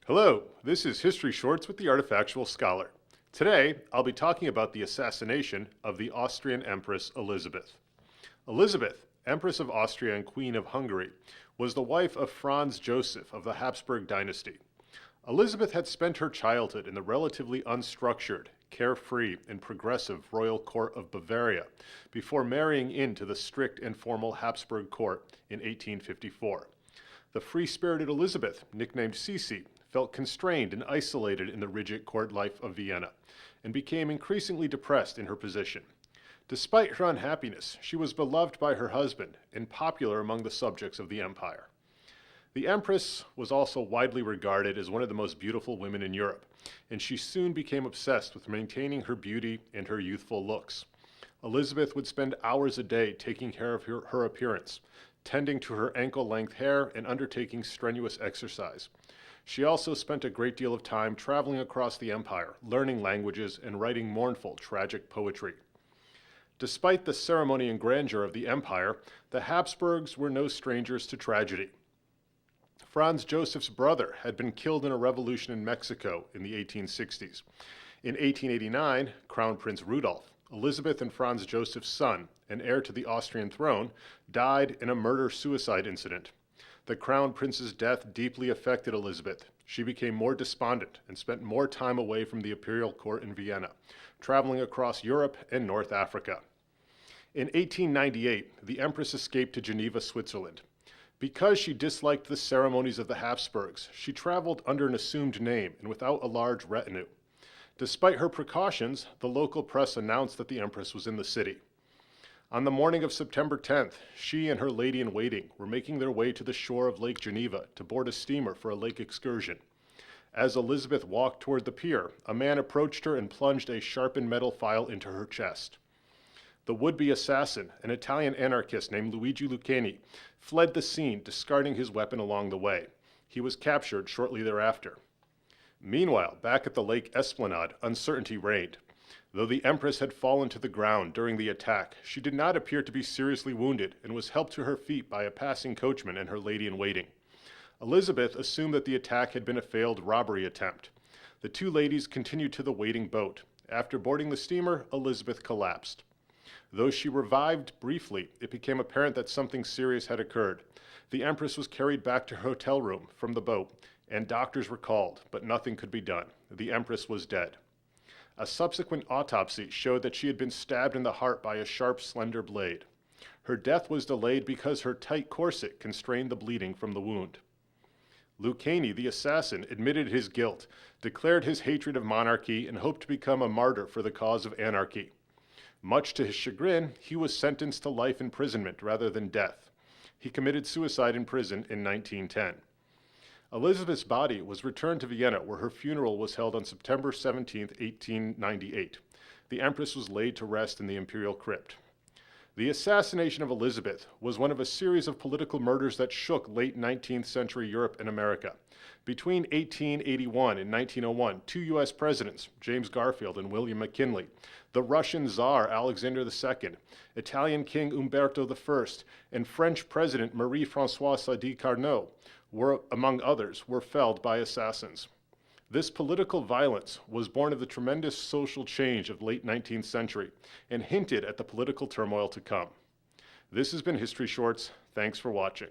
Hello, this is History Shorts with the Artifactual Scholar. Today, I'll be talking about the assassination of the Austrian Empress Elizabeth. Elizabeth, Empress of Austria and Queen of Hungary, was the wife of Franz Joseph of the Habsburg dynasty. Elizabeth had spent her childhood in the relatively unstructured, carefree, and progressive royal court of Bavaria before marrying into the strict and formal Habsburg court in 1854. The free-spirited Elizabeth, nicknamed Sisi, felt constrained and isolated in the rigid court life of Vienna and became increasingly depressed in her position. Despite her unhappiness, she was beloved by her husband and popular among the subjects of the empire. The Empress was also widely regarded as one of the most beautiful women in Europe, and she soon became obsessed with maintaining her beauty and her youthful looks. Elizabeth would spend hours a day taking care of her appearance, tending to her ankle-length hair and undertaking strenuous exercise. She also spent a great deal of time traveling across the empire, learning languages and writing mournful, tragic poetry. Despite the ceremony and grandeur of the empire, the Habsburgs were no strangers to tragedy. Franz Joseph's brother had been killed in a revolution in Mexico in the 1860s. In 1889, Crown Prince Rudolph, Elizabeth and Franz Joseph's son, and heir to the Austrian throne, died in a murder-suicide incident. The Crown Prince's death deeply affected Elizabeth. She became more despondent and spent more time away from the imperial court in Vienna, traveling across Europe and North Africa. In 1898, the Empress escaped to Geneva, Switzerland. Because she disliked the ceremonies of the Habsburgs, she traveled under an assumed name and without a large retinue. Despite her precautions, the local press announced that the Empress was in the city. On the morning of September 10th, she and her lady-in-waiting were making their way to the shore of Lake Geneva to board a steamer for a lake excursion. As Elizabeth walked toward the pier, a man approached her and plunged a sharpened metal file into her chest. The would-be assassin, an Italian anarchist named Luigi Lucchini, fled the scene, discarding his weapon along the way. He was captured shortly thereafter. Meanwhile, back at the lake esplanade, uncertainty reigned. Though the Empress had fallen to the ground during the attack, she did not appear to be seriously wounded and was helped to her feet by a passing coachman and her lady-in-waiting. Elizabeth assumed that the attack had been a failed robbery attempt. The two ladies continued to the waiting boat. After boarding the steamer, Elizabeth collapsed. Though she revived briefly, it became apparent that something serious had occurred. The Empress was carried back to her hotel room from the boat, and doctors were called, but nothing could be done. The Empress was dead. A subsequent autopsy showed that she had been stabbed in the heart by a sharp, slender blade. Her death was delayed because her tight corset constrained the bleeding from the wound. Lucchini, the assassin, admitted his guilt, declared his hatred of monarchy, and hoped to become a martyr for the cause of anarchy. Much to his chagrin, he was sentenced to life imprisonment rather than death. He committed suicide in prison in 1910. Elizabeth's body was returned to Vienna, where her funeral was held on September 17, 1898. The Empress was laid to rest in the imperial crypt. The assassination of Elizabeth was one of a series of political murders that shook late 19th century Europe and America. Between 1881 and 1901, two U.S. presidents, James Garfield and William McKinley, the Russian Tsar Alexander II, Italian King Umberto I, and French President Marie-Françoise Sadi Carnot, among others, were felled by assassins. This political violence was born of the tremendous social change of the late 19th century and hinted at the political turmoil to come. This has been History Shorts. Thanks for watching.